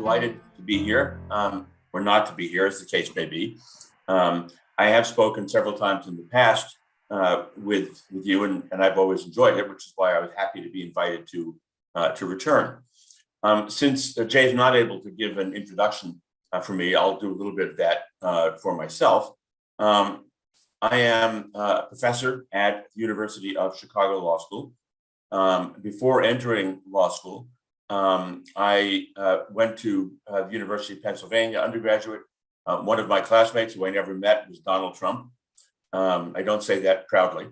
delighted to be here, or not to be here, as the case may be. I have spoken several times in the past with you, and I've always enjoyed it, which is why I was happy to be invited to return. Since Jay's not able to give an introduction for me, I'll do a little bit of that for myself. I am a professor at the University of Chicago Law School. Before entering law school, I went to the University of Pennsylvania undergraduate. One of my classmates who I never met was Donald Trump. I don't say that proudly.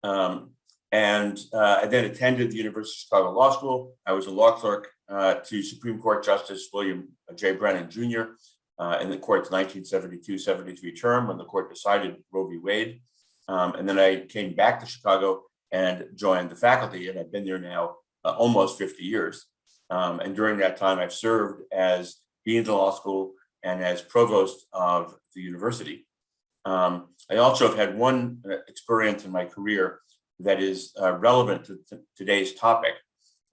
And I then attended the University of Chicago Law School. I was a law clerk to Supreme Court Justice William J. Brennan Jr. In the court's 1972-73 term when the court decided Roe v. Wade. And then I came back to Chicago and joined the faculty, and I've been there now almost 50 years. And during that time, I've served as dean of the law school and as provost of the university. I also have had one experience in my career that is relevant to today's topic.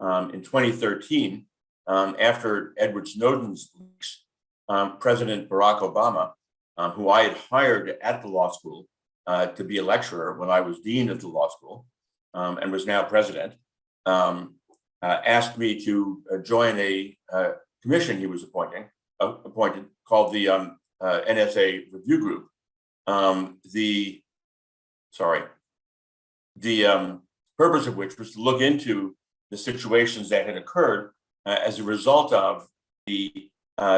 In 2013, after Edward Snowden's leaks, President Barack Obama, who I had hired at the law school to be a lecturer when I was dean of the law school and was now president, asked me to join a commission he was appointed called the NSA Review Group. The purpose of which was to look into the situations that had occurred as a result of the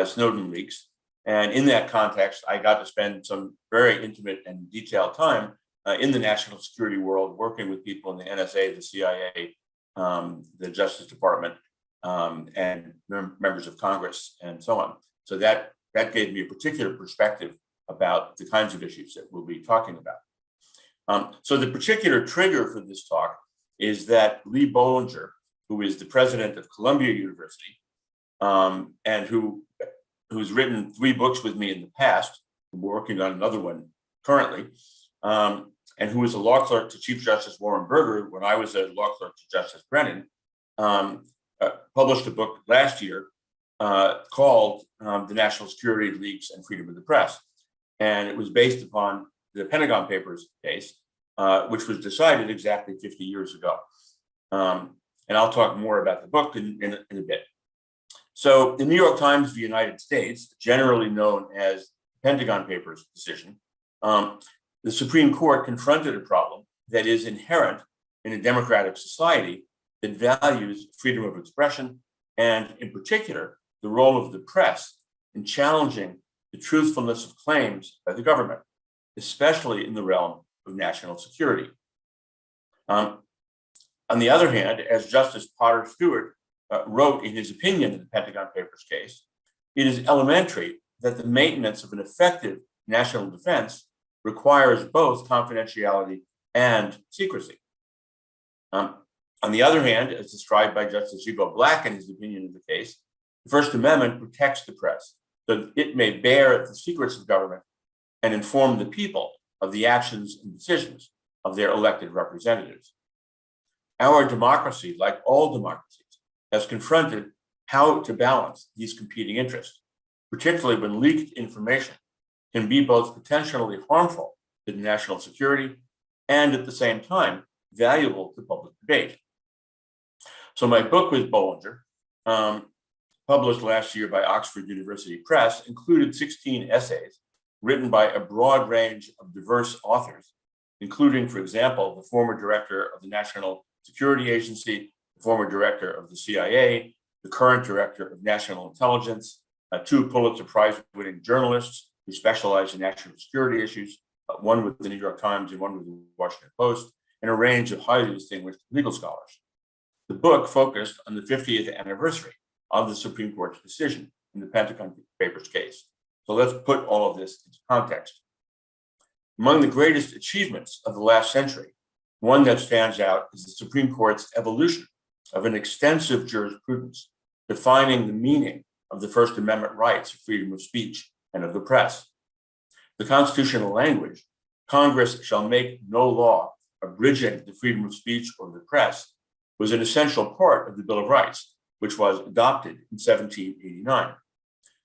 Snowden leaks. And in that context, I got to spend some very intimate and detailed time in the national security world, working with people in the NSA, the CIA, the Justice Department, and members of Congress, and so on. So that gave me a particular perspective about the kinds of issues that we'll be talking about. So the particular trigger for this talk is that Lee Bollinger, who is the president of Columbia University, and who's written 3 books with me in the past, we're working on another one currently, and who was a law clerk to Chief Justice Warren Burger when I was a law clerk to Justice Brennan, published a book last year called The National Security Leaks and Freedom of the Press. And it was based upon the Pentagon Papers case, which was decided exactly 50 years ago. And I'll talk more about the book in a bit. So the New York Times of the United States, generally known as Pentagon Papers decision, the Supreme Court confronted a problem that is inherent in a democratic society that values freedom of expression, and in particular, the role of the press in challenging the truthfulness of claims by the government, especially in the realm of national security. On the other hand, as Justice Potter Stewart wrote in his opinion in the Pentagon Papers case, it is elementary that the maintenance of an effective national defense requires both confidentiality and secrecy. On the other hand, as described by Justice Hugo Black in his opinion of the case, the First Amendment protects the press so that it may bear the secrets of government and inform the people of the actions and decisions of their elected representatives. Our democracy, like all democracies, has confronted how to balance these competing interests, particularly when leaked information can be both potentially harmful to national security and at the same time valuable to public debate. So my book with Bollinger, published last year by Oxford University Press, included 16 essays written by a broad range of diverse authors, including, for example, the former director of the National Security Agency, the former director of the CIA, the current director of national intelligence, 2 Pulitzer Prize-winning journalists who specialize in national security issues, one with the New York Times and one with the Washington Post, and a range of highly distinguished legal scholars. The book focused on the 50th anniversary of the Supreme Court's decision in the Pentagon Papers case. So let's put all of this into context. Among the greatest achievements of the last century, one that stands out is the Supreme Court's evolution of an extensive jurisprudence defining the meaning of the First Amendment rights of freedom of speech and of the press. The constitutional language, Congress shall make no law abridging the freedom of speech or the press, was an essential part of the Bill of Rights, which was adopted in 1789.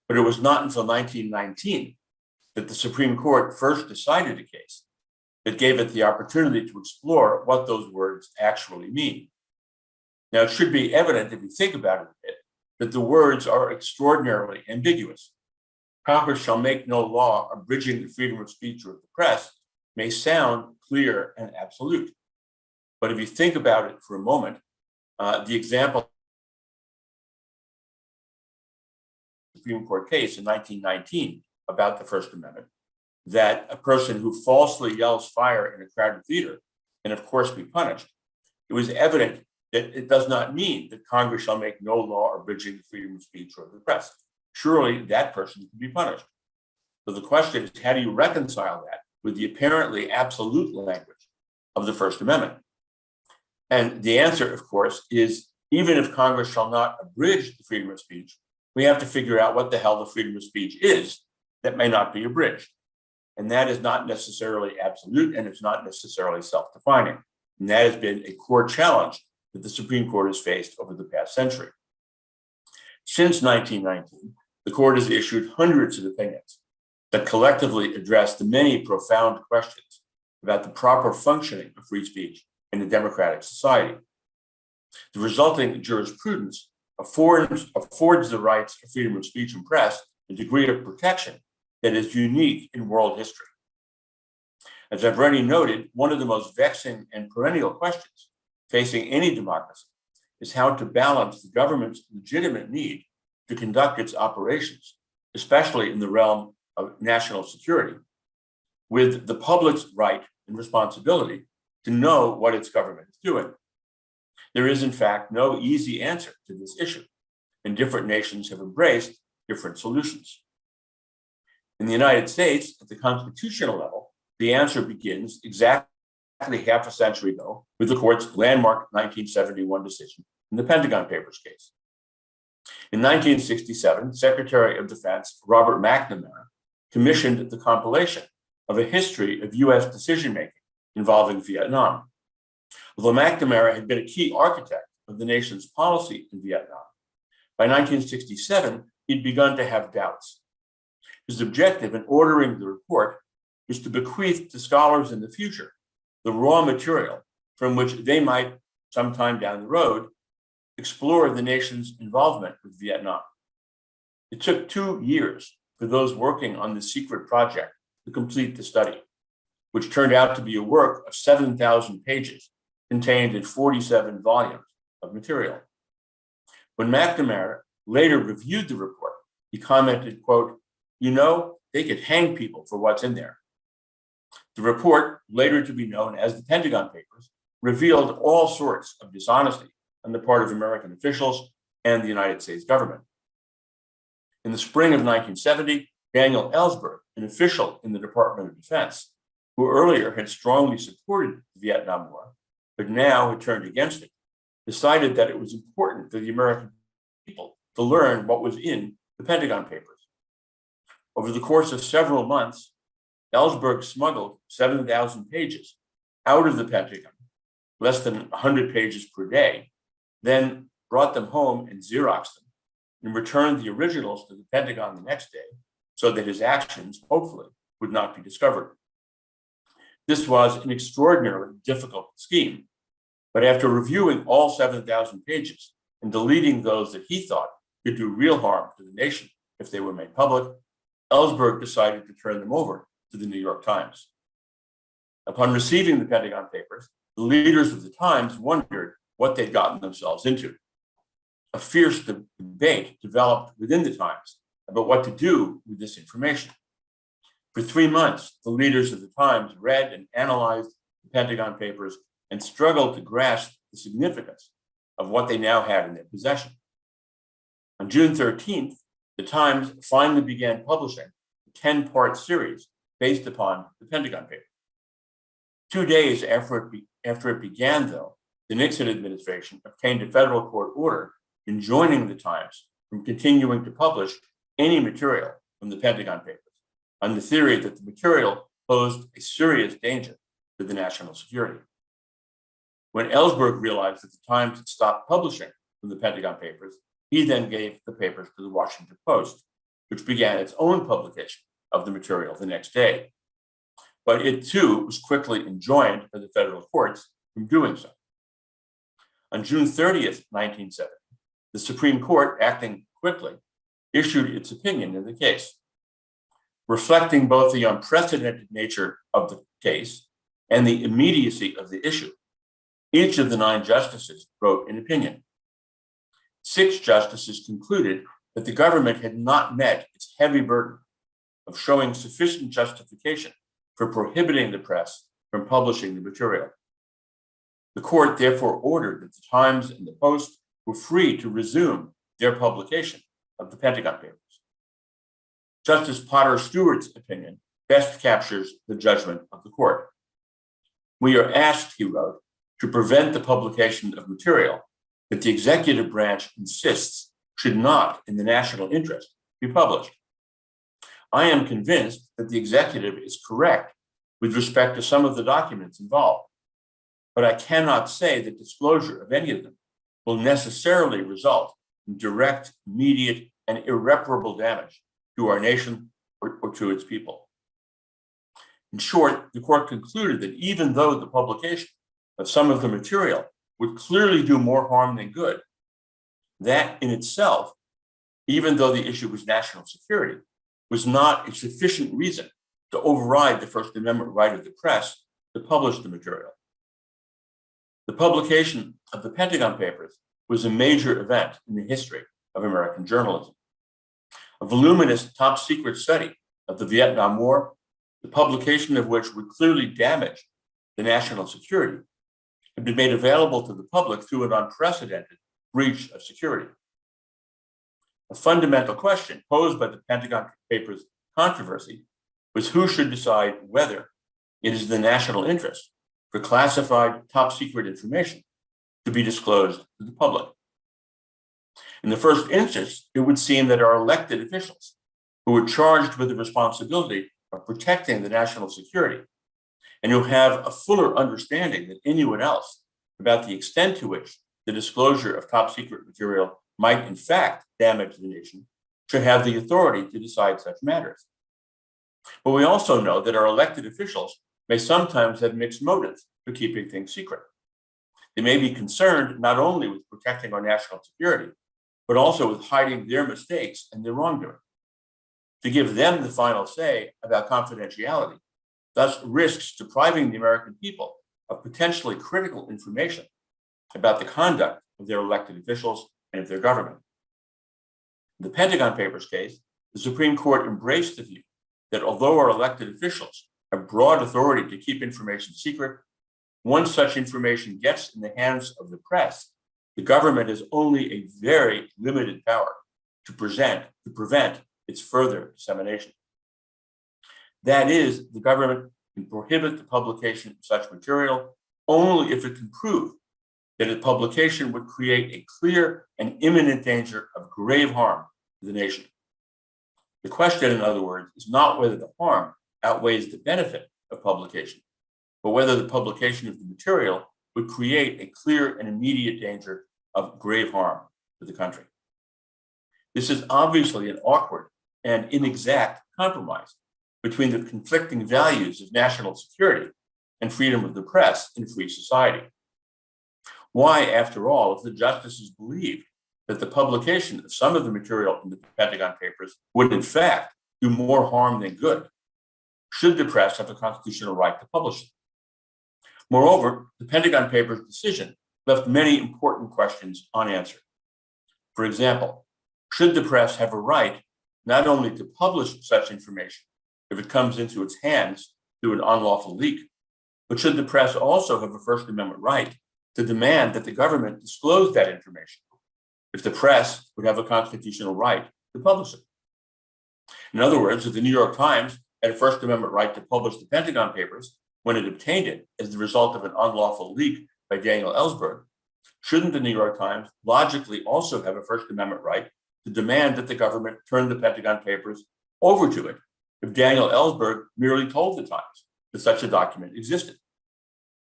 But it was not until 1919 that the Supreme Court first decided a case that gave it the opportunity to explore what those words actually mean. Now, it should be evident, if you think about it a bit, that the words are extraordinarily ambiguous. Congress shall make no law abridging the freedom of speech or of the press may sound clear and absolute. But if you think about it for a moment, the example Supreme Court case in 1919 about the First Amendment, that a person who falsely yells fire in a crowded theater can, of course, be punished. It was evident that it does not mean that Congress shall make no law abridging the freedom of speech or of the press. Surely that person can be punished. So the question is, how do you reconcile that with the apparently absolute language of the First Amendment? And the answer, of course, is even if Congress shall not abridge the freedom of speech, we have to figure out what the hell the freedom of speech is that may not be abridged. And that is not necessarily absolute, and it's not necessarily self-defining. And that has been a core challenge that the Supreme Court has faced over the past century. Since 1919, the court has issued hundreds of opinions that collectively address the many profound questions about the proper functioning of free speech in a democratic society. The resulting jurisprudence affords the rights of freedom of speech and press a degree of protection that is unique in world history. As I've already noted, one of the most vexing and perennial questions facing any democracy is how to balance the government's legitimate need to conduct its operations, especially in the realm of national security, with the public's right and responsibility to know what its government is doing. There is, in fact, no easy answer to this issue, and different nations have embraced different solutions. In the United States, at the constitutional level, the answer begins exactly half a century ago with the court's landmark 1971 decision in the Pentagon Papers case. In 1967, Secretary of Defense Robert McNamara commissioned the compilation of a history of U.S. decision-making involving Vietnam. Although McNamara had been a key architect of the nation's policy in Vietnam, by 1967, he'd begun to have doubts. His objective in ordering the report was to bequeath to scholars in the future the raw material from which they might, sometime down the road, explore the nation's involvement with Vietnam. It took 2 years for those working on the secret project to complete the study, which turned out to be a work of 7,000 pages contained in 47 volumes of material. When McNamara later reviewed the report, he commented, quote, "You know, they could hang people for what's in there." The report, later to be known as the Pentagon Papers, revealed all sorts of dishonesty on the part of American officials and the United States government. In the spring of 1970, Daniel Ellsberg, an official in the Department of Defense, who earlier had strongly supported the Vietnam War, but now had turned against it, decided that it was important for the American people to learn what was in the Pentagon Papers. Over the course of several months, Ellsberg smuggled 7,000 pages out of the Pentagon, less than 100 pages per day, then brought them home and Xeroxed them, and returned the originals to the Pentagon the next day so that his actions, hopefully, would not be discovered. This was an extraordinarily difficult scheme, but after reviewing all 7,000 pages and deleting those that he thought could do real harm to the nation if they were made public, Ellsberg decided to turn them over to the New York Times. Upon receiving the Pentagon Papers, the leaders of the Times wondered what they'd gotten themselves into. A fierce debate developed within the Times about what to do with this information. For 3 months, the leaders of the Times read and analyzed the Pentagon Papers and struggled to grasp the significance of what they now had in their possession. On June 13th, the Times finally began publishing a 10-part series based upon the Pentagon Papers. 2 days after it began, though, the Nixon administration obtained a federal court order enjoining the Times from continuing to publish any material from the Pentagon Papers on the theory that the material posed a serious danger to the national security. When Ellsberg realized that the Times had stopped publishing from the Pentagon Papers, he then gave the papers to the Washington Post, which began its own publication of the material the next day. But it too was quickly enjoined by the federal courts from doing so. On June 30th, 1970, the Supreme Court, acting quickly, issued its opinion in the case, reflecting both the unprecedented nature of the case and the immediacy of the issue. Each of the 9 justices wrote an opinion. 6 justices concluded that the government had not met its heavy burden of showing sufficient justification for prohibiting the press from publishing the material. The court therefore ordered that the Times and the Post were free to resume their publication of the Pentagon Papers. Justice Potter Stewart's opinion best captures the judgment of the court. We are asked, he wrote, to prevent the publication of material that the executive branch insists should not, in the national interest, be published. I am convinced that the executive is correct with respect to some of the documents involved, but I cannot say that disclosure of any of them will necessarily result in direct, immediate, and irreparable damage to our nation or to its people. In short, the court concluded that even though the publication of some of the material would clearly do more harm than good, that in itself, even though the issue was national security, was not a sufficient reason to override the First Amendment right of the press to publish the material. The publication of the Pentagon Papers was a major event in the history of American journalism. A voluminous top secret study of the Vietnam War, the publication of which would clearly damage the national security, had been made available to the public through an unprecedented breach of security. A fundamental question posed by the Pentagon Papers controversy was who should decide whether it is the national interest for classified top secret information to be disclosed to the public. In the first instance, it would seem that our elected officials, who were charged with the responsibility of protecting the national security, and who have a fuller understanding than anyone else about the extent to which the disclosure of top secret material might in fact damage the nation, should have the authority to decide such matters. But we also know that our elected officials may sometimes have mixed motives for keeping things secret. They may be concerned not only with protecting our national security, but also with hiding their mistakes and their wrongdoing. To give them the final say about confidentiality thus risks depriving the American people of potentially critical information about the conduct of their elected officials and of their government. In the Pentagon Papers case, the Supreme Court embraced the view that although our elected officials have broad authority to keep information secret, once such information gets in the hands of the press, the government has only a very limited power to prevent its further dissemination. That is, the government can prohibit the publication of such material only if it can prove that its publication would create a clear and imminent danger of grave harm to the nation. The question, in other words, is not whether the harm outweighs the benefit of publication, but whether the publication of the material would create a clear and immediate danger of grave harm to the country. This is obviously an awkward and inexact compromise between the conflicting values of national security and freedom of the press in a free society. Why, after all, if the justices believed that the publication of some of the material in the Pentagon Papers would in fact do more harm than good, should the press have a constitutional right to publish it? Moreover, the Pentagon Papers decision left many important questions unanswered. For example, should the press have a right not only to publish such information if it comes into its hands through an unlawful leak, but should the press also have a First Amendment right to demand that the government disclose that information if the press would have a constitutional right to publish it? In other words, if the New York Times had a First Amendment right to publish the Pentagon Papers when it obtained it as the result of an unlawful leak by Daniel Ellsberg, shouldn't the New York Times logically also have a First Amendment right to demand that the government turn the Pentagon Papers over to it if Daniel Ellsberg merely told the Times that such a document existed?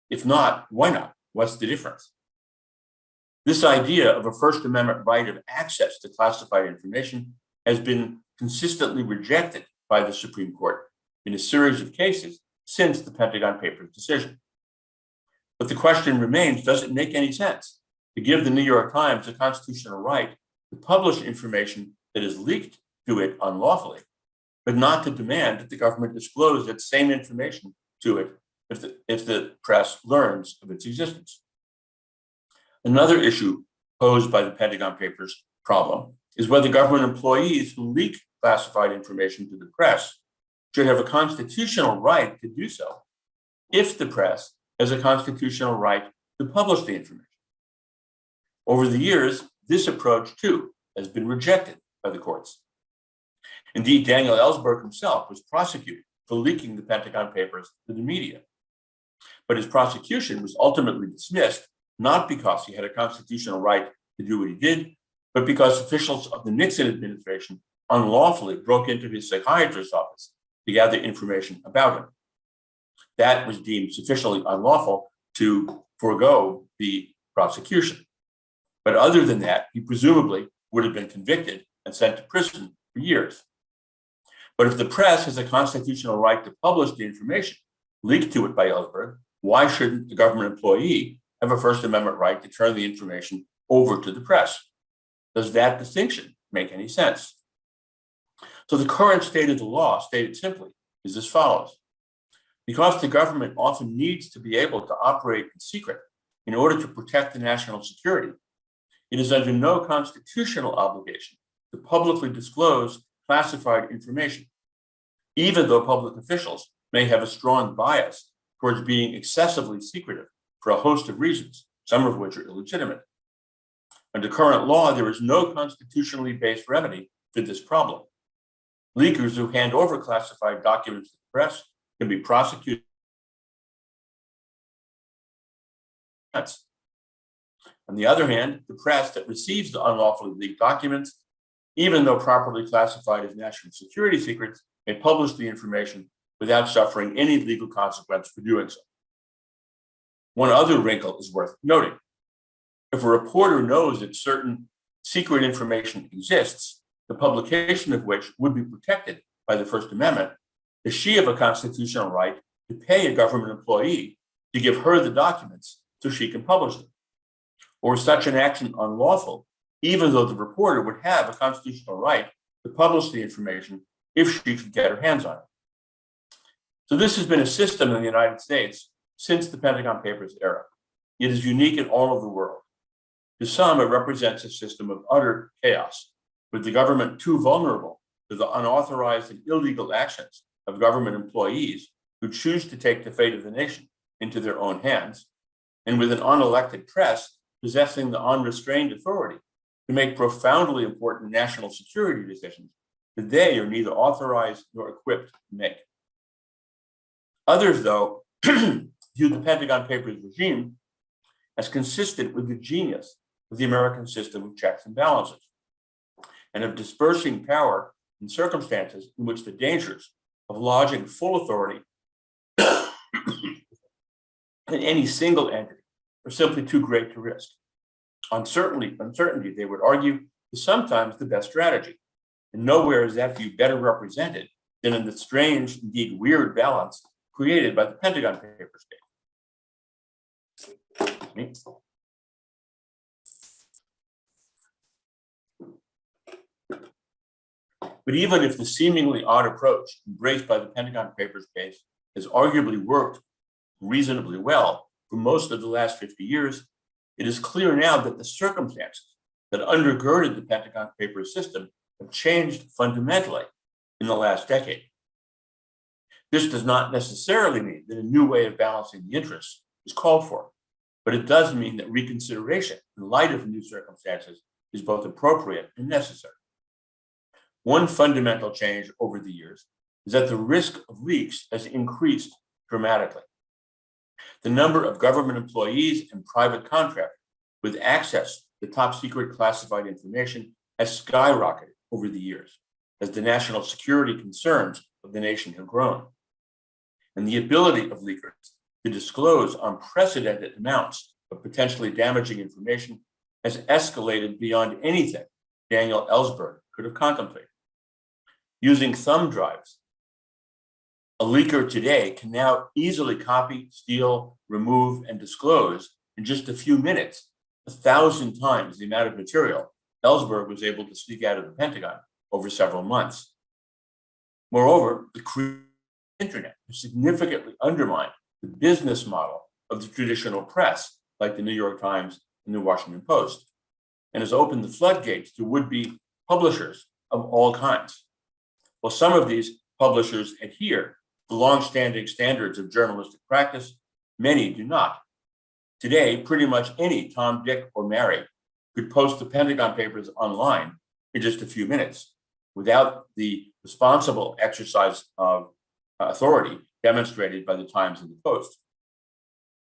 If not, why not? What's the difference? This idea of a First Amendment right of access to classified information has been consistently rejected by the Supreme Court in a series of cases since the Pentagon Papers decision. But the question remains, does it make any sense to give the New York Times a constitutional right to publish information that is leaked to it unlawfully, but not to demand that the government disclose that same information to it if the press learns of its existence? Another issue posed by the Pentagon Papers problem is whether government employees who leak classified information to the press should have a constitutional right to do so if the press has a constitutional right to publish the information. Over the years, this approach too has been rejected by the courts. Indeed, Daniel Ellsberg himself was prosecuted for leaking the Pentagon Papers to the media. But his prosecution was ultimately dismissed, not because he had a constitutional right to do what he did, but because officials of the Nixon administration unlawfully broke into his psychiatrist's office to gather information about him. That was deemed sufficiently unlawful to forego the prosecution. But other than that, he presumably would have been convicted and sent to prison for years. But if the press has a constitutional right to publish the information leaked to it by Ellsberg, why shouldn't the government employee have a First Amendment right to turn the information over to the press? Does that distinction make any sense? So the current state of the law, stated simply, is as follows. Because the government often needs to be able to operate in secret in order to protect the national security, it is under no constitutional obligation to publicly disclose classified information, even though public officials may have a strong bias towards being excessively secretive for a host of reasons, some of which are illegitimate. Under current law, there is no constitutionally based remedy for this problem. Leakers who hand over classified documents to the press can be prosecuted. On the other hand, the press that receives the unlawfully leaked documents, even though properly classified as national security secrets, may publish the information without suffering any legal consequence for doing so. One other wrinkle is worth noting. If a reporter knows that certain secret information exists, the publication of which would be protected by the First Amendment, does she have a constitutional right to pay a government employee to give her the documents so she can publish them? Or is such an action unlawful, even though the reporter would have a constitutional right to publish the information if she could get her hands on it? So this has been a system in the United States since the Pentagon Papers era. It is unique in all of the world. To some, it represents a system of utter chaos, with the government too vulnerable to the unauthorized and illegal actions of government employees who choose to take the fate of the nation into their own hands, and with an unelected press possessing the unrestrained authority to make profoundly important national security decisions that they are neither authorized nor equipped to make. Others, though, view the Pentagon Papers regime as consistent with the genius of the American system of checks and balances, and of dispersing power in circumstances in which the dangers of lodging full authority in any single entity are simply too great to risk. Uncertainty, they would argue, is sometimes the best strategy, and nowhere is that view better represented than in the strange, indeed weird balance created by the Pentagon Papers case. But even if the seemingly odd approach embraced by the Pentagon Papers case has arguably worked reasonably well for most of the last 50 years, it is clear now that the circumstances that undergirded the Pentagon Papers system have changed fundamentally in the last decade. This does not necessarily mean that a new way of balancing the interests is called for, but it does mean that reconsideration in light of new circumstances is both appropriate and necessary. One fundamental change over the years is that the risk of leaks has increased dramatically. The number of government employees and private contractors with access to top secret classified information has skyrocketed over the years as the national security concerns of the nation have grown. And the ability of leakers to disclose unprecedented amounts of potentially damaging information has escalated beyond anything Daniel Ellsberg could have contemplated. Using thumb drives, a leaker today can now easily copy, steal, remove, and disclose in just a few minutes 1,000 times the amount of material Ellsberg was able to sneak out of the Pentagon over several months. Moreover, the internet has significantly undermined the business model of the traditional press, like the New York Times and the Washington Post, and has opened the floodgates to would-be publishers of all kinds. While some of these publishers adhere to long-standing standards of journalistic practice, many do not. Today, pretty much any Tom, Dick, or Mary could post the Pentagon Papers online in just a few minutes without the responsible exercise of authority demonstrated by the Times and the Post.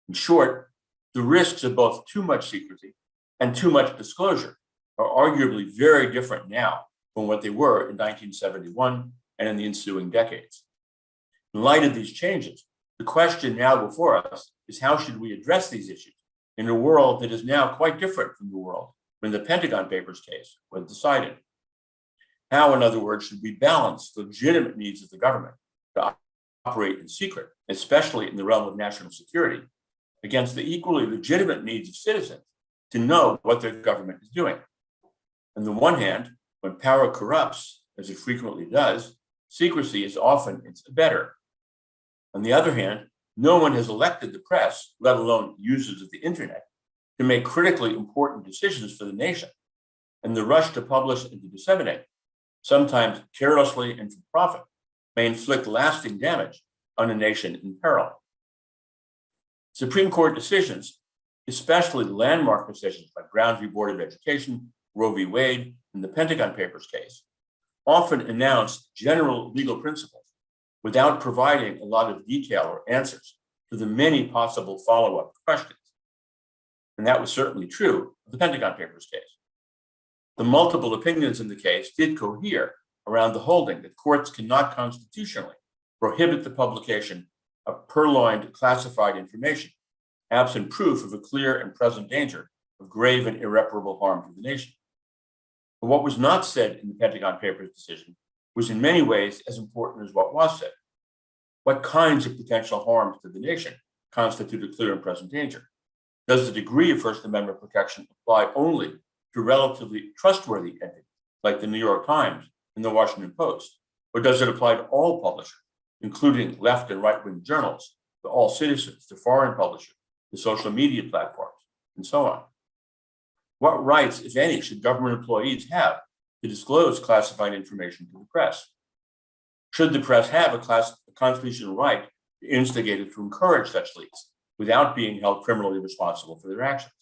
In short, the risks of both too much secrecy and too much disclosure are arguably very different now from what they were in 1971 and in the ensuing decades. In light of these changes, the question now before us is how should we address these issues in a world that is now quite different from the world when the Pentagon Papers case was decided? How, in other words, should we balance the legitimate needs of the government to operate in secret, especially in the realm of national security, against the equally legitimate needs of citizens to know what their government is doing? On the one hand, when power corrupts, as it frequently does, secrecy is often better. On the other hand, no one has elected the press, let alone users of the internet, to make critically important decisions for the nation. And the rush to publish and to disseminate, sometimes carelessly and for profit, may inflict lasting damage on a nation in peril. Supreme Court decisions, especially landmark decisions like Brown v. Board of Education, Roe v. Wade, and the Pentagon Papers case, often announce general legal principles without providing a lot of detail or answers to the many possible follow-up questions. And that was certainly true of the Pentagon Papers case. The multiple opinions in the case did cohere around the holding that courts cannot constitutionally prohibit the publication of purloined classified information, absent proof of a clear and present danger of grave and irreparable harm to the nation. But what was not said in the Pentagon Papers decision was in many ways as important as what was said. What kinds of potential harms to the nation constitute a clear and present danger? Does the degree of First Amendment protection apply only to relatively trustworthy entities like the New York Times and the Washington Post? Or does it apply to all publishers, including left and right-wing journals, to all citizens, to foreign publishers, to social media platforms, and so on? What rights, if any, should government employees have to disclose classified information to the press? Should the press have a constitutional right to instigate or to encourage such leaks without being held criminally responsible for their actions?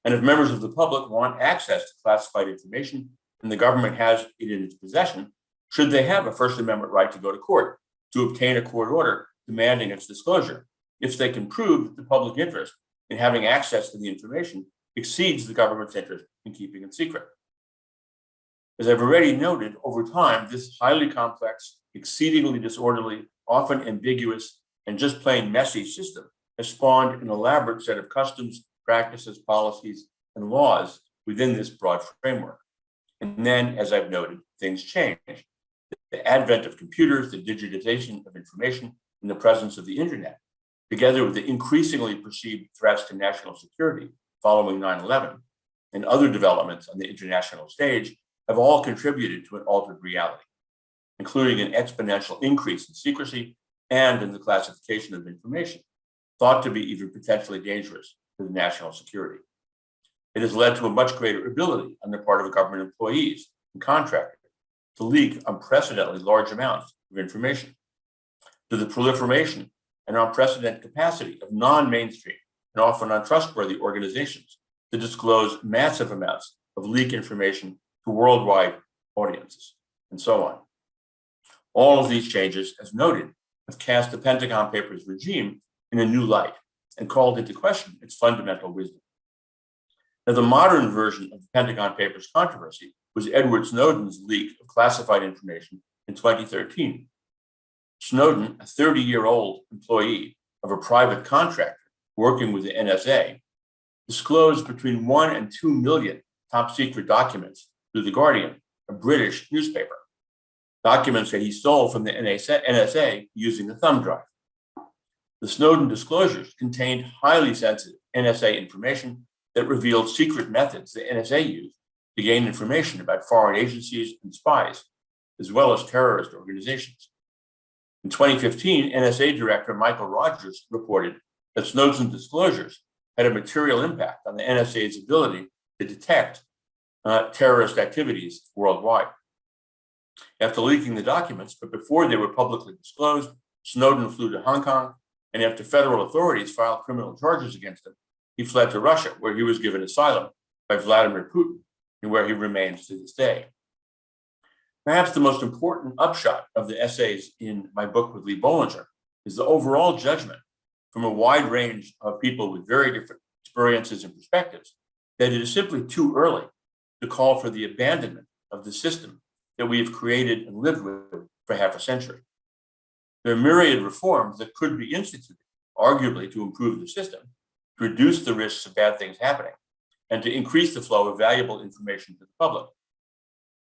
And if members of the public want access to classified information and the government has it in its possession, should they have a First Amendment right to go to court to obtain a court order demanding its disclosure if they can prove that the public interest in having access to the information exceeds the government's interest in keeping it secret? As I've already noted, over time, this highly complex, exceedingly disorderly, often ambiguous, and just plain messy system has spawned an elaborate set of customs, practices, policies, and laws within this broad framework. And then, as I've noted, things change. The advent of computers, the digitization of information, and the presence of the internet, together with the increasingly perceived threats to national security following 9/11 and other developments on the international stage, have all contributed to an altered reality, including an exponential increase in secrecy and in the classification of information, thought to be even potentially dangerous to the national security. It has led to a much greater ability on the part of government employees and contractors to leak unprecedentedly large amounts of information, to the proliferation and unprecedented capacity of non-mainstream and often untrustworthy organizations to disclose massive amounts of leak information to worldwide audiences, and so on. All of these changes, as noted, have cast the Pentagon Papers regime in a new light and called into question its fundamental wisdom. Now, the modern version of the Pentagon Papers controversy was Edward Snowden's leak of classified information in 2013. Snowden, a 30-year-old employee of a private contractor working with the NSA, disclosed between 1 and 2 million top secret documents through The Guardian, a British newspaper. documents that he stole from the NSA using the thumb drive. The Snowden disclosures contained highly sensitive NSA information that revealed secret methods the NSA used to gain information about foreign agencies and spies, as well as terrorist organizations. In 2015, NSA Director Michael Rogers reported that Snowden's disclosures had a material impact on the NSA's ability to detect terrorist activities worldwide. After leaking the documents, but before they were publicly disclosed, Snowden flew to Hong Kong, and after federal authorities filed criminal charges against him, he fled to Russia, where he was given asylum by Vladimir Putin, and where he remains to this day. Perhaps the most important upshot of the essays in my book with Lee Bollinger is the overall judgment from a wide range of people with very different experiences and perspectives that it is simply too early to call for the abandonment of the system that we have created and lived with for half a century. There are myriad reforms that could be instituted, arguably to improve the system, to reduce the risks of bad things happening, and to increase the flow of valuable information to the public.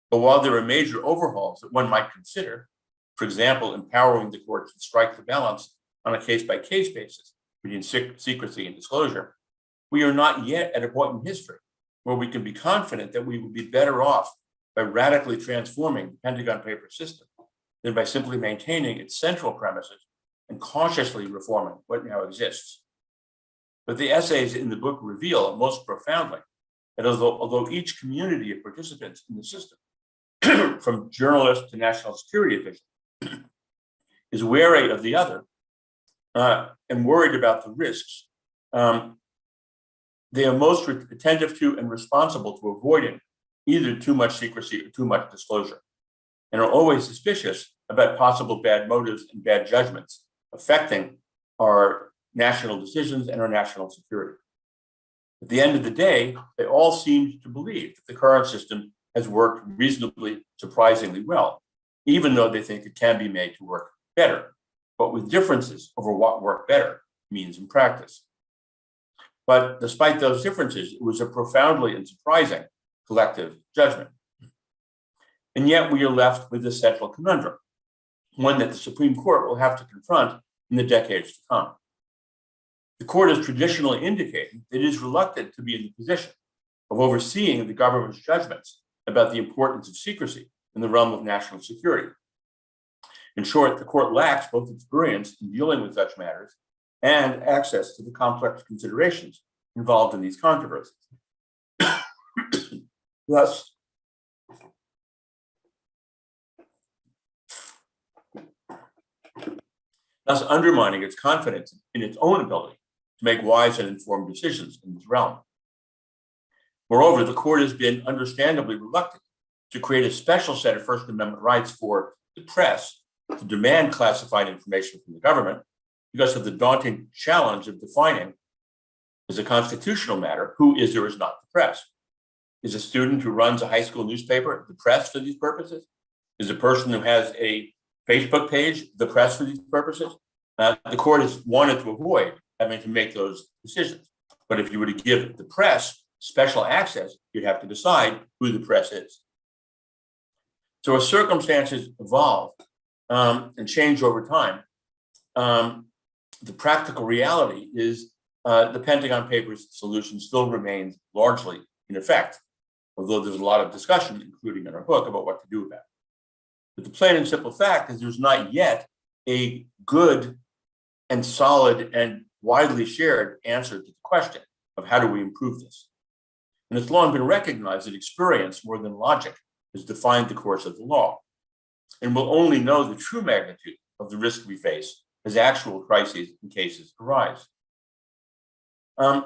But while there are major overhauls that one might consider, for example, empowering the courts to strike the balance on a case-by-case basis between secrecy and disclosure, we are not yet at a point in history where we can be confident that we will be better off by radically transforming the Pentagon paper system than by simply maintaining its central premises and cautiously reforming what now exists. But the essays in the book reveal most profoundly that although each community of participants in the system, from journalists to national security officials, is wary of the other and worried about the risks, they are most attentive to and responsible to avoiding either too much secrecy or too much disclosure, and are always suspicious about possible bad motives and bad judgments affecting our national decisions and our national security. At the end of the day, they all seem to believe that the current system has worked reasonably, surprisingly well, even though they think it can be made to work better, but with differences over what work better means in practice. But despite those differences, it was a profoundly and surprising collective judgment. And yet we are left with a central conundrum, one that the Supreme Court will have to confront in the decades to come. The court has traditionally indicated that it is reluctant to be in the position of overseeing the government's judgments about the importance of secrecy in the realm of national security. In short, the court lacks both experience in dealing with such matters and access to the complex considerations involved in these controversies. Thus, undermining its confidence in its own ability to make wise and informed decisions in this realm. Moreover, the court has been understandably reluctant to create a special set of First Amendment rights for the press to demand classified information from the government because of the daunting challenge of defining, as a constitutional matter, who is or is not the press. Is a student who runs a high school newspaper the press for these purposes? Is a person who has a Facebook page the press for these purposes? The court has wanted to avoid having to make those decisions. But if you were to give the press special access, you'd have to decide who the press is. So as circumstances evolve and change over time, the practical reality is the Pentagon Papers solution still remains largely in effect, although there's a lot of discussion, including in our book, about what to do about it. But the plain and simple fact is there's not yet a good and solid and widely shared answer to the question of how do we improve this. And it's long been recognized that experience more than logic has defined the course of the law. And we'll only know the true magnitude of the risk we face as actual crises and cases arise. One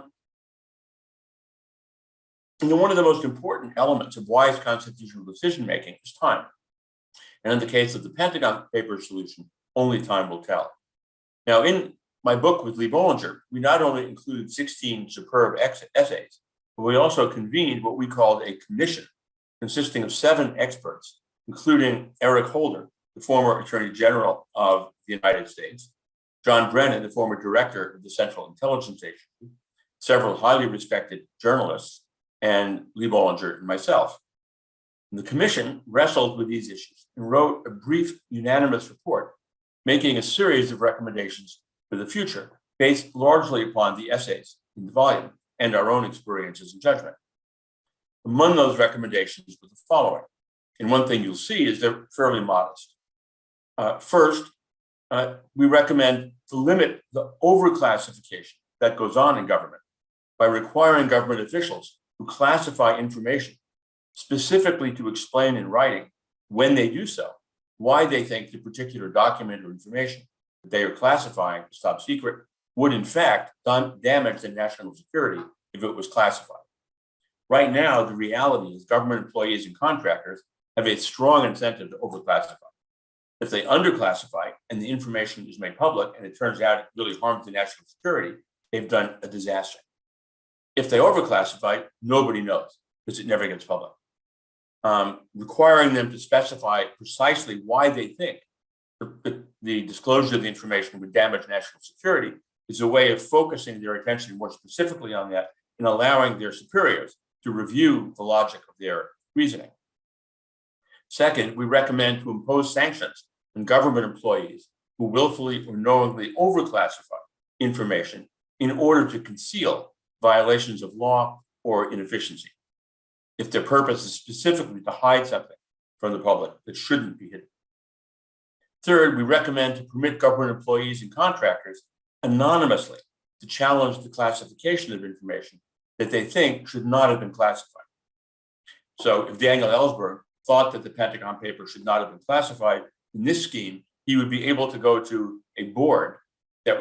of the most important elements of wise constitutional decision-making is time. And in the case of the Pentagon Papers solution, only time will tell. Now, in my book with Lee Bollinger, we not only included 16 superb essays, but we also convened what we called a commission consisting of 7 experts, including Eric Holder, the former Attorney General of the United States, John Brennan, the former director of the Central Intelligence Agency, several highly respected journalists, and Lee Bollinger and myself. And the commission wrestled with these issues and wrote a brief unanimous report, making a series of recommendations for the future based largely upon the essays in the volume and our own experiences and judgment. Among those recommendations were the following. And one thing you'll see is they're fairly modest. First, we recommend to limit the overclassification that goes on in government by requiring government officials who classify information specifically to explain in writing, when they do so, why they think the particular document or information that they are classifying as top secret would in fact damage the national security if it was classified. Right now, the reality is government employees and contractors have a strong incentive to overclassify. If they underclassify and the information is made public and it turns out it really harms the national security, they've done a disaster. If they overclassify, nobody knows because it never gets public. Requiring them to specify precisely why they think the disclosure of the information would damage national security is a way of focusing their attention more specifically on that and allowing their superiors to review the logic of their reasoning. Second, we recommend to impose sanctions on government employees who willfully or knowingly overclassify information in order to conceal violations of law or inefficiency, if their purpose is specifically to hide something from the public that shouldn't be hidden. Third, we recommend to permit government employees and contractors anonymously to challenge the classification of information that they think should not have been classified. So if Daniel Ellsberg thought that the Pentagon paper should not have been classified in this scheme, he would be able to go to a board that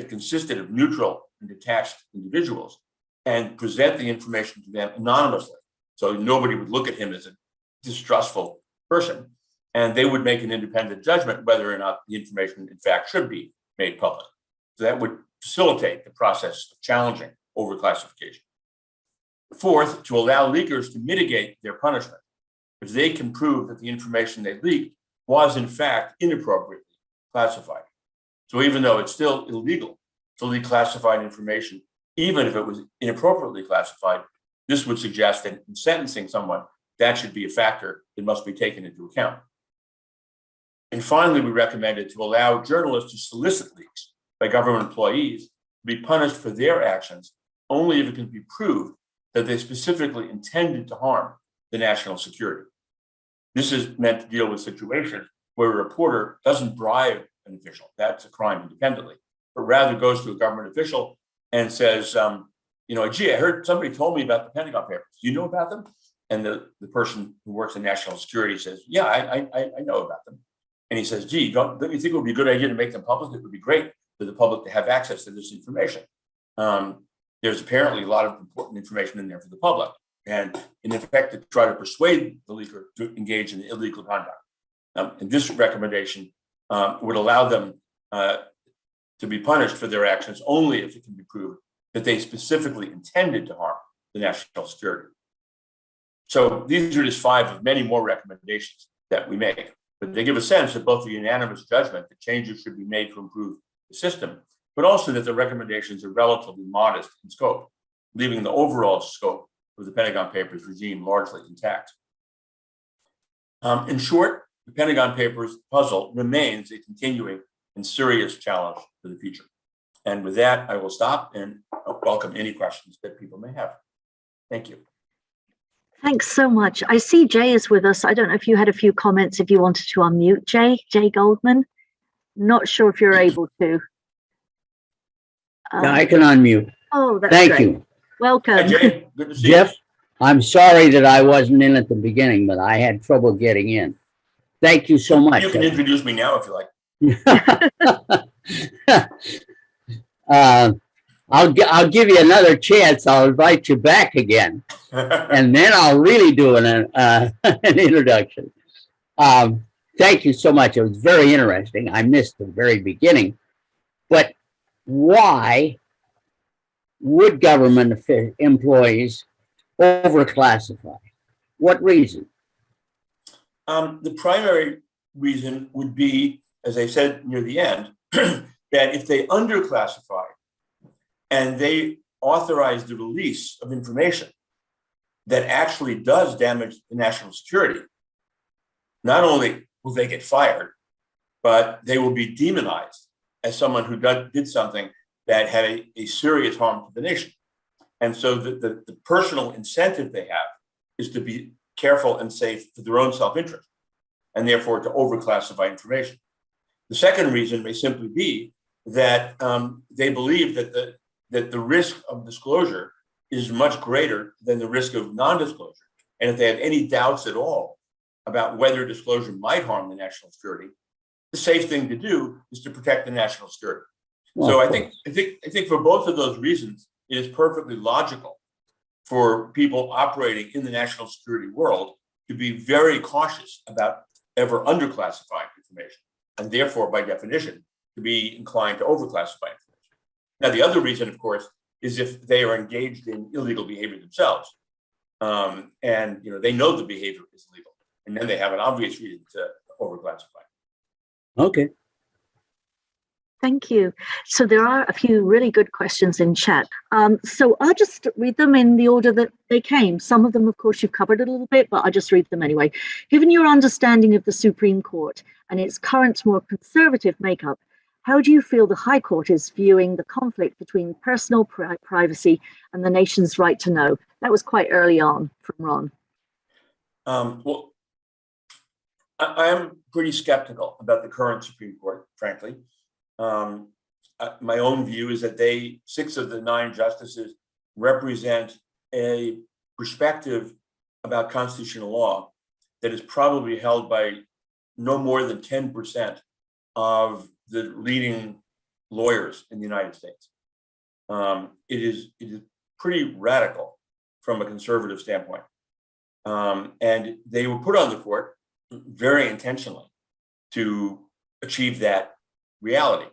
consisted of neutral and detached individuals and present the information to them anonymously. So nobody would look at him as a distrustful person, and they would make an independent judgment whether or not the information in fact should be made public. So that would facilitate the process of challenging overclassification. Fourth, to allow leakers to mitigate their punishment if they can prove that the information they leaked was in fact inappropriately classified. So even though it's still illegal to leak classified information, even if it was inappropriately classified, this would suggest that in sentencing someone, that should be a factor that must be taken into account. And finally, we recommended to allow journalists to solicit leaks by government employees to be punished for their actions only if it can be proved that they specifically intended to harm the national security. This is meant to deal with situations where a reporter doesn't bribe an official, that's a crime independently, but rather goes to a government official and says, gee, I heard somebody told me about the Pentagon papers. Do you know about them? And the person who works in national security says, yeah, I know about them. And he says, gee, don't you think it would be a good idea to make them public? It would be great for the public to have access to this information. There's apparently a lot of important information in there for the public. And in effect, to try to persuade the leaker to engage in illegal conduct. And this recommendation would allow them to be punished for their actions only if it can be proved that they specifically intended to harm the national security. So these are just 5 of many more recommendations that we make, but they give a sense of both the unanimous judgment that changes should be made to improve the system, but also that the recommendations are relatively modest in scope, leaving the overall scope of the Pentagon Papers regime largely intact. In short, the Pentagon Papers puzzle remains a continuing and serious challenge for the future. And with that, I will stop and welcome any questions that people may have. Thank you. Thanks so much. I see Jay is with us. I don't know if you had a few comments, if you wanted to unmute Jay Goldman. Not sure if you're able to. Yeah, I can unmute. Oh, that's Thank great. you. Welcome. Hi, Jay. Good to see Jeff, you. I'm sorry that I wasn't in at the beginning, but I had trouble getting in. Thank you so much. You can introduce me now if you like. I'll give you another chance. I'll invite you back again, and then I'll really do an introduction. Thank you so much. It was very interesting. I missed the very beginning, but why would government employees overclassify? What reason? The primary reason would be, as I said near the end, that if they underclassify and they authorize the release of information that actually does damage the national security, not only will they get fired, but they will be demonized as someone who did something that had a serious harm to the nation. And so the personal incentive they have is to be careful and safe for their own self-interest, and therefore to overclassify information. The second reason may simply be that they believe that the risk of disclosure is much greater than the risk of non-disclosure. And if they have any doubts at all about whether disclosure might harm the national security, the safe thing to do is to protect the national security. Well, So I think for both of those reasons, it is perfectly logical for people operating in the national security world to be very cautious about ever underclassifying information, and therefore, by definition, to be inclined to overclassify information. Now, the other reason, of course, is if they are engaged in illegal behavior themselves, and they know the behavior is illegal, and then they have an obvious reason to overclassify. okay. Thank you. So there are a few really good questions in chat. So I'll just read them in the order that they came. Some of them, of course, you've covered a little bit, but I'll just read them anyway. Given your understanding of the Supreme Court and its current more conservative makeup, how do you feel the High Court is viewing the conflict between personal privacy and the nation's right to know? That was quite early on from Ron. Well, I'm pretty skeptical about the current Supreme Court, frankly. My own view is that 6 of the 9 justices represent a perspective about constitutional law that is probably held by no more than 10% of the leading lawyers in the United States. It is pretty radical from a conservative standpoint. And they were put on the court very intentionally to achieve that reality.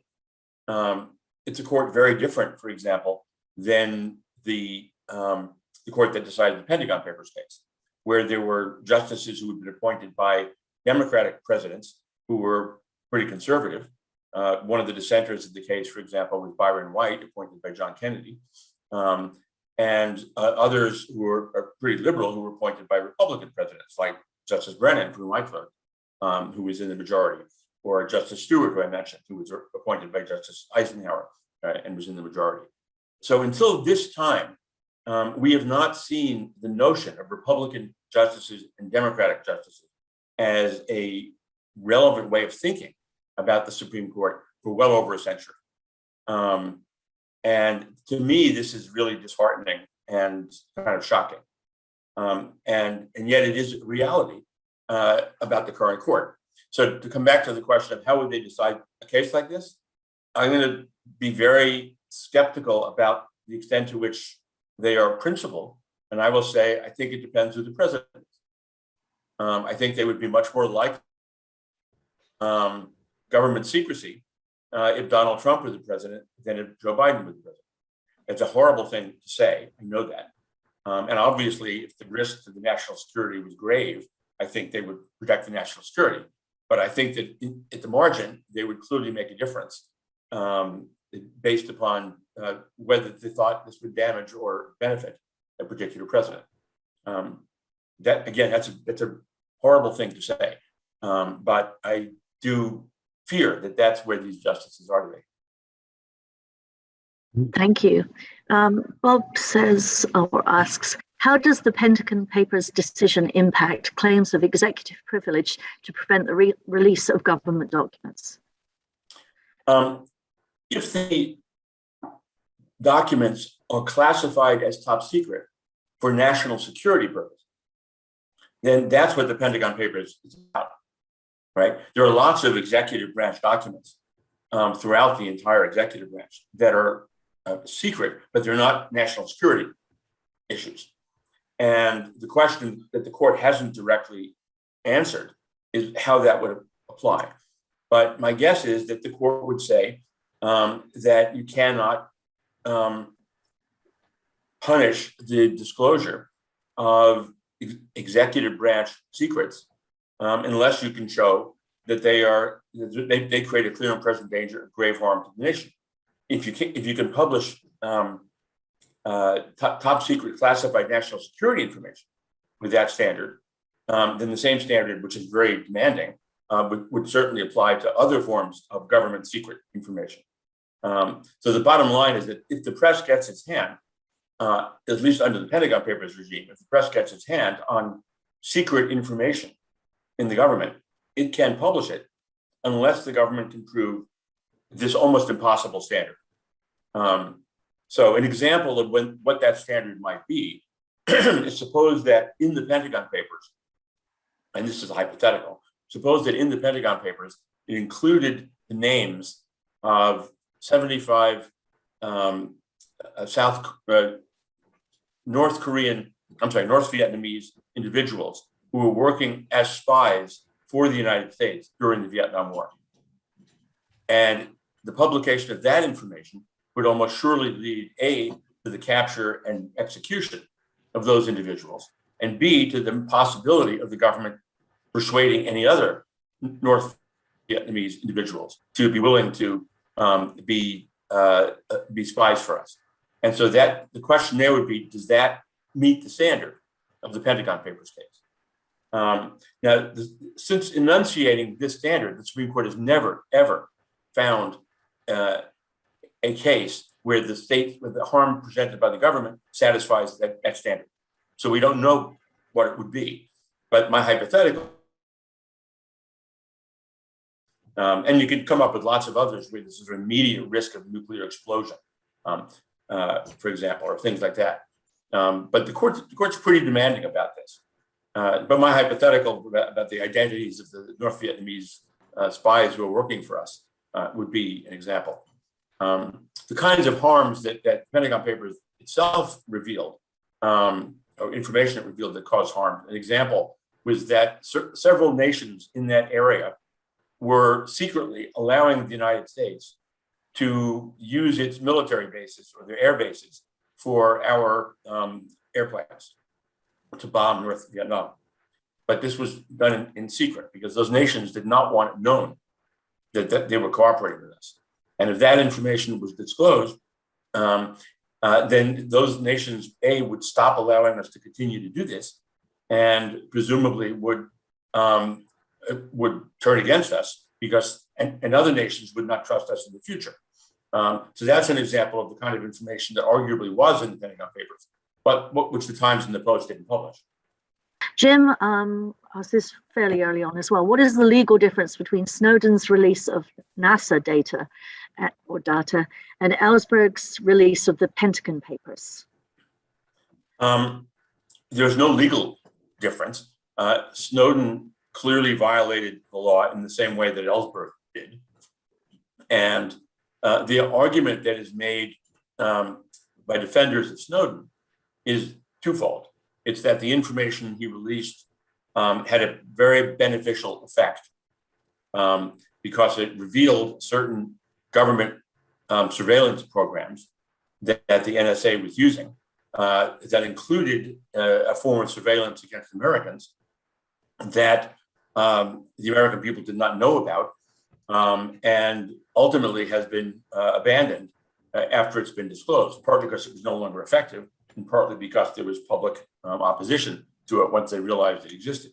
It's a court very different, for example, than the court that decided the Pentagon Papers case, where there were justices who had been appointed by Democratic presidents who were pretty conservative. One of the dissenters of the case, for example, was Byron White, appointed by John Kennedy, and others who are pretty liberal who were appointed by Republican presidents, like Justice Brennan, whom I clerked, who was in the majority, or Justice Stewart, who I mentioned, who was appointed by Justice Eisenhower and was in the majority. So until this time, we have not seen the notion of Republican justices and Democratic justices as a relevant way of thinking about the Supreme Court for well over a century. And to me, this is really disheartening and kind of shocking. And yet it is a reality about the current court. So to come back to the question of how would they decide a case like this, I'm going to be very skeptical about the extent to which they are principled. And I will say, I think it depends who the president is. I think they would be much more like government secrecy if Donald Trump were the president than if Joe Biden were the president. It's a horrible thing to say. I know that. And obviously, if the risk to the national security was grave, I think they would protect the national security. But I think that at the margin, they would clearly make a difference based upon whether they thought this would damage or benefit a particular president. That again, that's a horrible thing to say. But I do fear that that's where these justices are today. Thank you. Bob says or asks, how does the Pentagon Papers decision impact claims of executive privilege to prevent the release of government documents? If the documents are classified as top secret for national security purposes, then that's what the Pentagon Papers is about, right? There are lots of executive branch documents throughout the entire executive branch that are secret, but they're not national security issues. And the question that the court hasn't directly answered is how that would apply. But my guess is that the court would say that you cannot punish the disclosure of executive branch secrets unless you can show that they create a clear and present danger of grave harm to the nation. If you can publish top secret classified national security information with that standard, then the same standard, which is very demanding, would certainly apply to other forms of government secret information. So the bottom line is that if the press gets its hand, at least under the Pentagon Papers regime, if the press gets its hand on secret information in the government, it can publish it unless the government can prove this almost impossible standard. So an example of what that standard might be is suppose that in the Pentagon Papers, and this is a hypothetical, suppose that in the Pentagon Papers, it included the names of 75 North Vietnamese individuals who were working as spies for the United States during the Vietnam War. And the publication of that information would almost surely lead A, to the capture and execution of those individuals, and B, to the possibility of the government persuading any other North Vietnamese individuals to be willing to be spies for us. And so that the question there would be, does that meet the standard of the Pentagon Papers case? Now, since enunciating this standard, the Supreme Court has never, ever found a case where the harm presented by the government satisfies that standard. So we don't know what it would be. But my hypothetical, and you can come up with lots of others where this is an immediate risk of nuclear explosion, for example, or things like that. But the court's pretty demanding about this. But my hypothetical about the identities of the North Vietnamese spies who are working for us would be an example. The kinds of harms that Pentagon Papers itself revealed, or information it revealed that caused harm. An example was that several nations in that area were secretly allowing the United States to use its military bases or their air bases for our airplanes to bomb North Vietnam. But this was done in secret because those nations did not want it known that they were cooperating with us. And if that information was disclosed, then those nations, A, would stop allowing us to continue to do this, and presumably would turn against us because, and other nations would not trust us in the future. So that's an example of the kind of information that arguably was in the Pentagon Papers, but which the Times and the Post didn't publish. Jim, asked this fairly early on as well. What is the legal difference between Snowden's release of NASA data and Ellsberg's release of the Pentagon Papers? There's no legal difference. Snowden clearly violated the law in the same way that Ellsberg did. And the argument that is made by defenders of Snowden is twofold. It's that the information he released had a very beneficial effect because it revealed certain government surveillance programs that the NSA was using that included a form of surveillance against Americans that the American people did not know about and ultimately has been abandoned after it's been disclosed, partly because it was no longer effective and partly because there was public opposition to it once they realized it existed.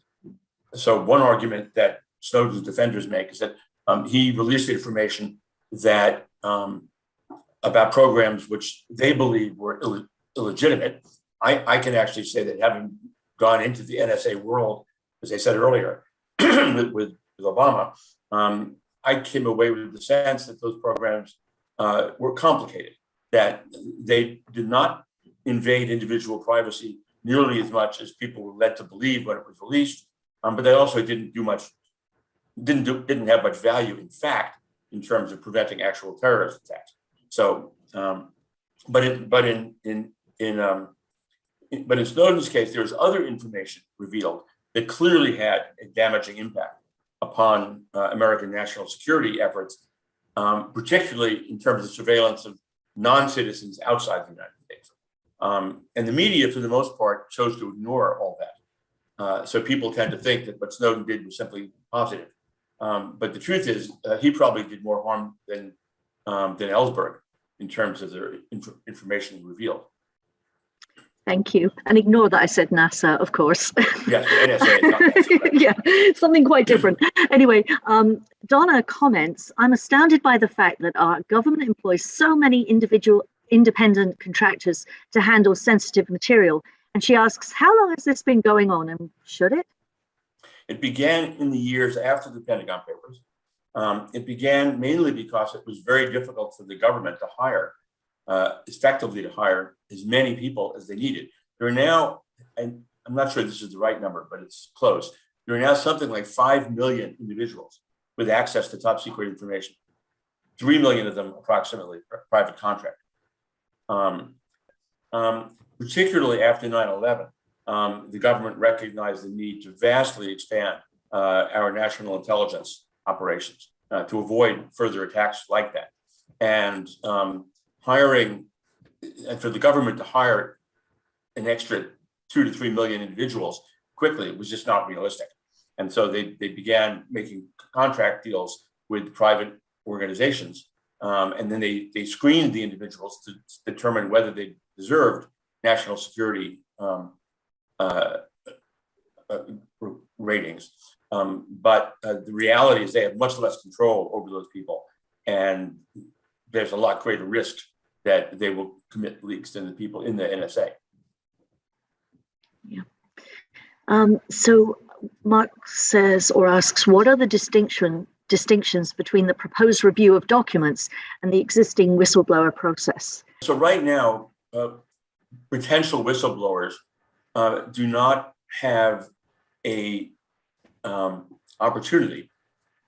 So one argument that Snowden's defenders make is that he released information that about programs which they believe were illegitimate. I can actually say that having gone into the NSA world, as I said earlier, with Obama, I came away with the sense that those programs were complicated, that they did not invade individual privacy nearly as much as people were led to believe when it was released, but they also didn't have much value, in fact, in terms of preventing actual terrorist attacks. So, but in Snowden's case, there was other information revealed that clearly had a damaging impact upon American national security efforts, particularly in terms of surveillance of non-citizens outside the United States. And the media, for the most part, chose to ignore all that. So people tend to think that what Snowden did was simply positive. But the truth is, he probably did more harm than Ellsberg in terms of the information revealed. Thank you. And ignore that I said NASA, of course. Yes, NSA. Not NASA. Yeah, something quite different. Anyway, Donna comments, I'm astounded by the fact that our government employs so many individual independent contractors to handle sensitive material. And she asks, how long has this been going on, and should it? It began in the years after the Pentagon Papers. It began mainly because it was very difficult for the government to hire, effectively to hire as many people as they needed. There are now, and I'm not sure this is the right number, but it's close. There are now something like 5 million individuals with access to top secret information. 3 million of them approximately are private contract. Particularly after 9/11, the government recognized the need to vastly expand our national intelligence operations to avoid further attacks like that. And hiring, and for the government to hire an extra 2 to 3 million individuals quickly was just not realistic. And so they began making contract deals with private organizations. And then they screened the individuals to determine whether they deserved national security ratings. But the reality is they have much less control over those people. And there's a lot greater risk that they will commit leaks than the people in the NSA. Yeah. So Mark says or asks, what are the distinctions between the proposed review of documents and the existing whistleblower process? So right now, potential whistleblowers do not have a opportunity,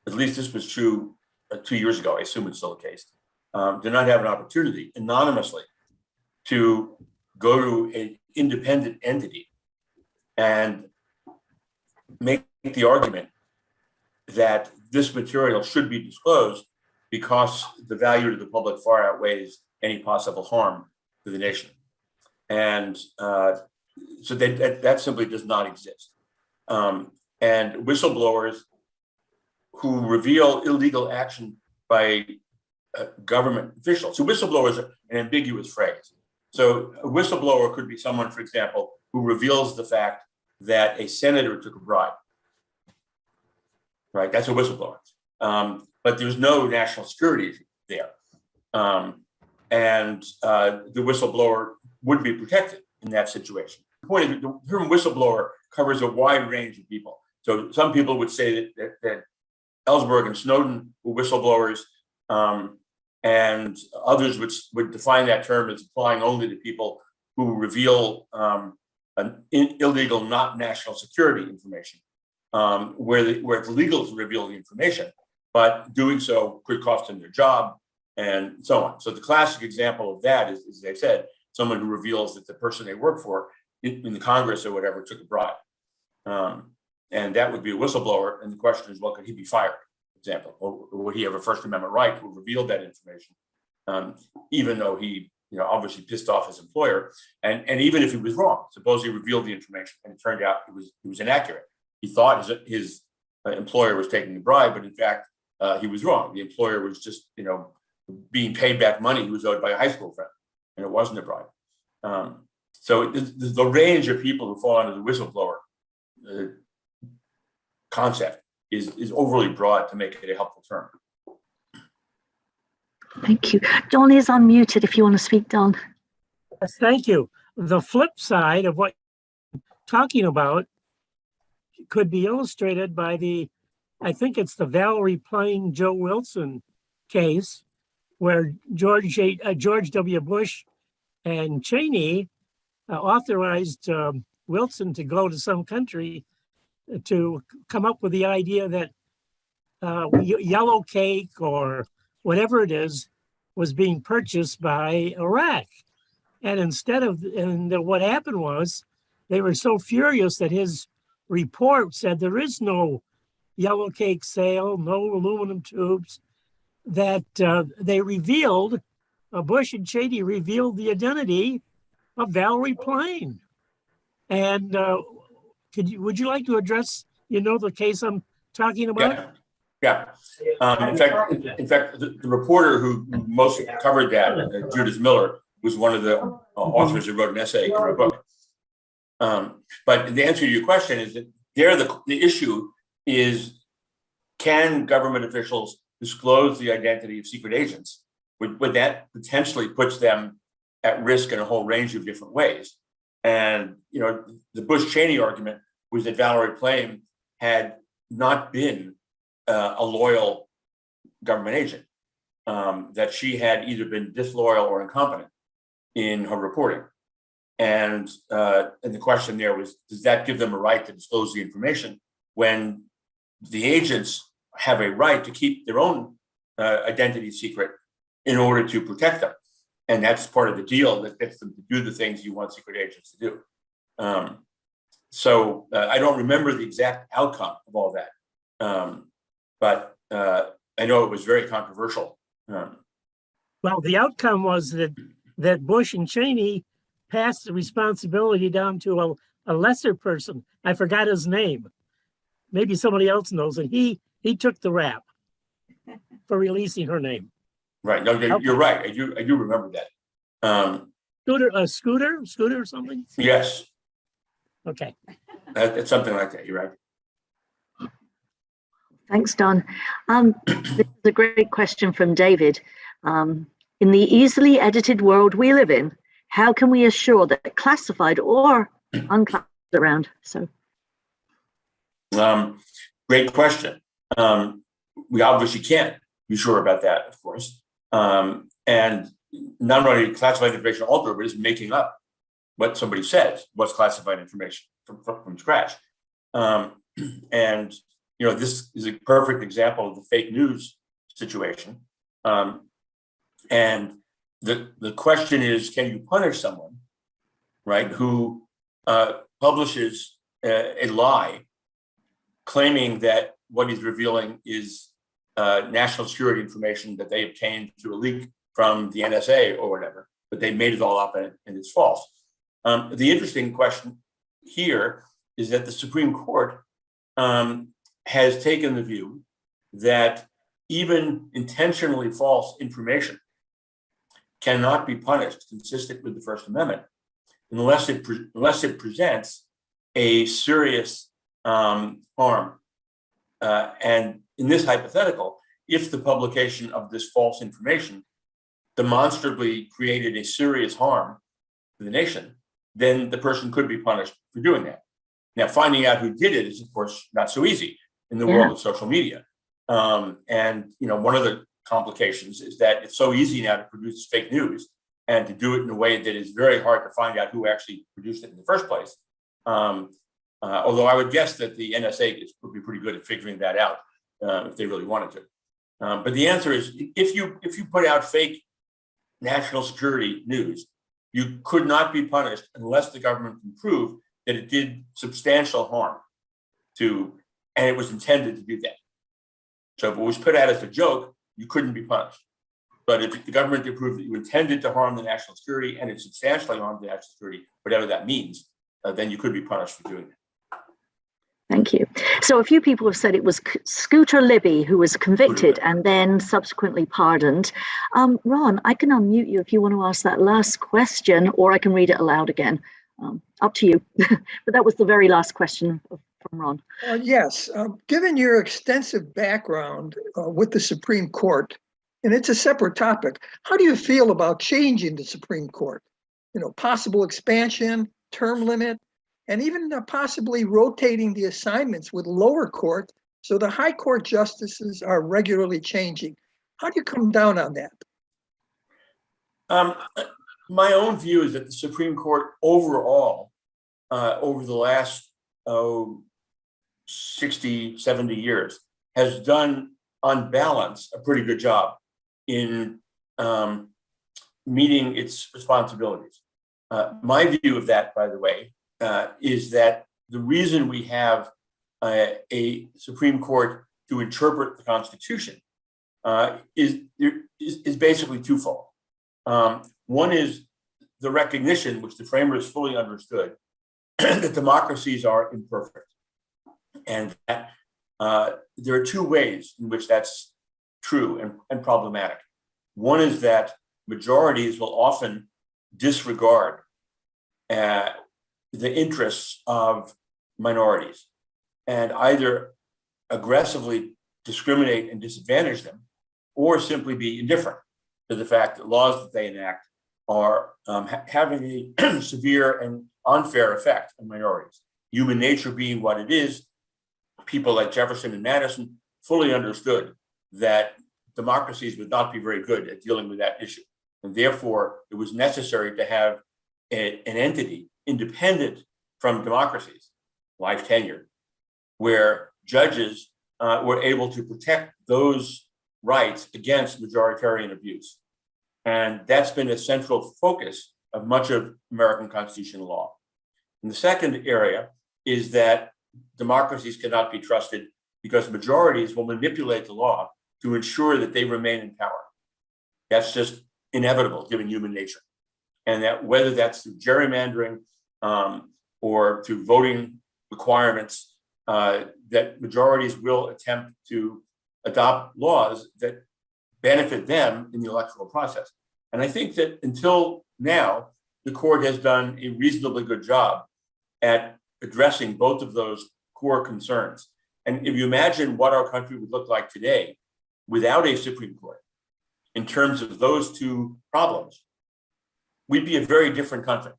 at least this was true 2 years ago, I assume it's still the case, do not have an opportunity anonymously to go to an independent entity and make the argument that this material should be disclosed because the value to the public far outweighs any possible harm to the nation. And so that simply does not exist. And whistleblowers who reveal illegal action by government officials. So whistleblower is an ambiguous phrase. So a whistleblower could be someone, for example, who reveals the fact that a senator took a bribe. Right, that's a whistleblower. But there's no national security there. And the whistleblower would be protected in that situation. The point is, the term whistleblower covers a wide range of people. So some people would say that Ellsberg and Snowden were whistleblowers, and others would define that term as applying only to people who reveal an illegal, not national security information, where it's legal to reveal the information, but doing so could cost them their job and so on. So the classic example of that is, as I said, someone who reveals that the person they work for in the Congress or whatever took a bribe. And that would be a whistleblower. And the question is, well, could he be fired, for example, or would he have a First Amendment right to reveal that information, even though he, obviously pissed off his employer, and even if he was wrong, suppose he revealed the information and it turned out it was inaccurate. He thought his employer was taking a bribe, but in fact, he was wrong. The employer was just, being paid back money he was owed by a high school friend, and it wasn't a bribe. So the range of people who fall under the whistleblower concept is overly broad to make it a helpful term. Thank you. Don is unmuted if you want to speak, Don. Yes, thank you. The flip side of what you're talking about could be illustrated by I think it's the Valerie Plame Joe Wilson case, where George W. Bush and Cheney authorized Wilson to go to some country to come up with the idea that yellow cake or whatever it is was being purchased by Iraq. And what happened was they were so furious that his report said there is no yellow cake sale, no aluminum tubes, that they revealed, Bush and Cheney revealed the identity of Valerie Plame. And would you like to address, the case I'm talking about? Yeah. In fact, the reporter who most covered that, Judith Miller, was one of the authors who wrote an essay in her book. But the answer to your question is that the issue is, can government officials disclose the identity of secret agents? Would that potentially puts them at risk in a whole range of different ways? And, you know, the Bush-Cheney argument was that Valerie Plame had not been a loyal government agent, that she had either been disloyal or incompetent in her reporting. And the question there was, does that give them a right to disclose the information when the agents have a right to keep their own identity secret in order to protect them? And that's part of the deal that gets them to do the things you want secret agents to do. So I don't remember the exact outcome of all that, but I know it was very controversial. Well, the outcome was that Bush and Cheney passed the responsibility down to a lesser person. I forgot his name. Maybe somebody else knows, and he took the rap for releasing her name. Right. No, you're right. I do remember that. Scooter or something? Yes. Okay. It's something like that. You're right. Thanks, Don. This is a great question from David. In the easily edited world we live in, how can we assure that classified or unclassified around? So, great question. We obviously can't be sure about that, of course. And not only classified information altered, but is making up what somebody says, what's classified information from scratch. And you know, this is a perfect example of the fake news situation. And the question is, can you punish someone, right, who publishes a lie claiming that what he's revealing is national security information that they obtained through a leak from the NSA or whatever, but they made it all up and it's false. The interesting question here is that the Supreme Court has taken the view that even intentionally false information cannot be punished consistent with the First Amendment unless it presents a serious harm. And in this hypothetical, if the publication of this false information demonstrably created a serious harm to the nation, then the person could be punished for doing that. Now, finding out who did it is, of course, not so easy in the world of social media. And you know, one of the complications is that it's so easy now to produce fake news and to do it in a way that is very hard to find out who actually produced it in the first place. Although I would guess that the NSA would be pretty good at figuring that out if they really wanted to. But the answer is, if you put out fake national security news, you could not be punished unless the government can prove that it did substantial harm and it was intended to do that. So if it was put out as a joke, you couldn't be punished. But if the government can prove that you intended to harm the national security and it substantially harmed the national security, whatever that means, then you could be punished for doing that. thank you. So a few people have said it was Scooter Libby who was convicted and then subsequently pardoned. Ron, I can unmute you if you want to ask that last question, or I can read it aloud again. Up to you. But that was the very last question from Ron. Yes, given your extensive background with the Supreme Court, and it's a separate topic, how do you feel about changing the Supreme Court? You know, possible expansion, term limit, and even possibly rotating the assignments with lower court so the high court justices are regularly changing. How do you come down on that? My own view is that the Supreme Court overall, over the last 60, 70 years, has done, on balance, a pretty good job in meeting its responsibilities. My view of that, by the way, is that the reason we have a Supreme Court to interpret the Constitution is basically twofold. One is the recognition, which the framers fully understood, that democracies are imperfect, and that there are two ways in which that's true and problematic. One is that majorities will often disregard the interests of minorities and either aggressively discriminate and disadvantage them, or simply be indifferent to the fact that laws that they enact are having a severe and unfair effect on minorities. Human nature being what it is, people like Jefferson and Madison fully understood that democracies would not be very good at dealing with that issue. And therefore, it was necessary to have an entity independent from democracies, life tenure, where judges were able to protect those rights against majoritarian abuse. And that's been a central focus of much of American constitutional law. And the second area is that democracies cannot be trusted because majorities will manipulate the law to ensure that they remain in power. That's just inevitable given human nature. And that whether that's through gerrymandering or through voting requirements, that majorities will attempt to adopt laws that benefit them in the electoral process. And I think that until now, the court has done a reasonably good job at addressing both of those core concerns. And if you imagine what our country would look like today without a Supreme Court, in terms of those two problems, we'd be a very different country.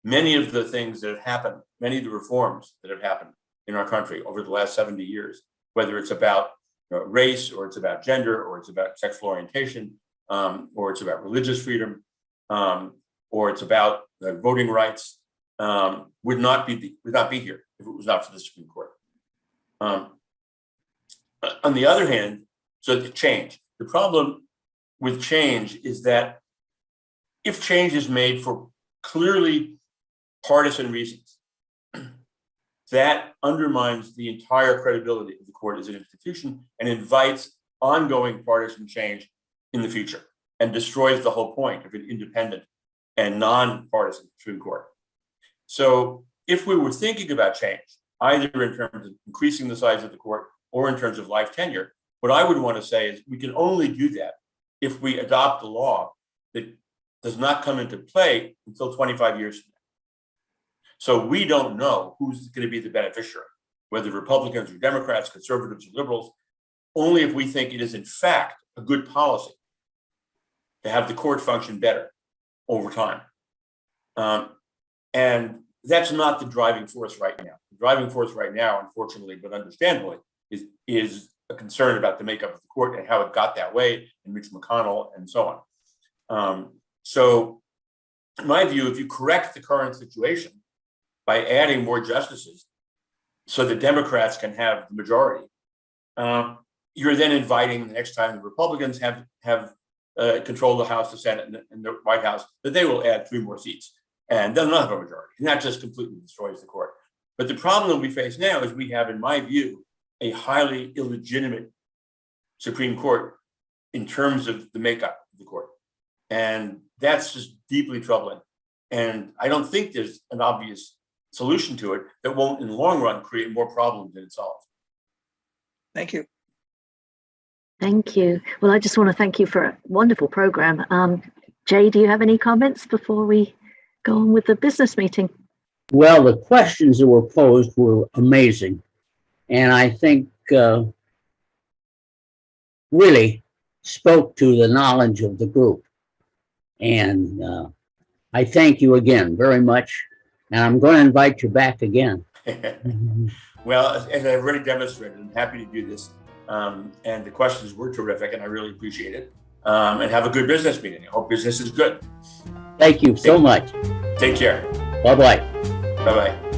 Many of the things that have happened, many of the reforms that have happened in our country over the last 70 years, whether it's about race, or it's about gender, or it's about sexual orientation, or it's about religious freedom, or it's about voting rights, would not be here if it was not for the Supreme Court. On the other hand, so the change. The problem with change is that if change is made for clearly partisan reasons, that undermines the entire credibility of the court as an institution and invites ongoing partisan change in the future and destroys the whole point of an independent and non-partisan Supreme Court. So if we were thinking about change, either in terms of increasing the size of the court or in terms of life tenure, what I would want to say is we can only do that if we adopt a law that does not come into play until 25 years from now. So we don't know who's going to be the beneficiary, whether Republicans or Democrats, conservatives or liberals, only if we think it is in fact a good policy to have the court function better over time. And that's not the driving force right now. The driving force right now, unfortunately, but understandably, is a concern about the makeup of the court and how it got that way, and Mitch McConnell and so on. So in my view, if you correct the current situation by adding more justices so the Democrats can have the majority, you're then inviting the next time the Republicans have control of the House, the Senate, and the White House, that they will add 3 more seats. And they'll not have a majority. And that just completely destroys the court. But the problem that we face now is we have, in my view, a highly illegitimate Supreme Court in terms of the makeup of the court. And that's just deeply troubling. And I don't think there's an obvious solution to it that won't, in the long run, create more problems than it solves. Thank you. Thank you. Well, I just want to thank you for a wonderful program. Jay, do you have any comments before we go on with the business meeting? Well, the questions that were posed were amazing. And I think really spoke to the knowledge of the group. And I thank you again very much. And I'm going to invite you back again. Well, as I've already demonstrated, I'm happy to do this. And the questions were terrific, and I really appreciate it. And have a good business meeting. I hope business is good. Thank you so much. Take care. Bye-bye. Bye-bye.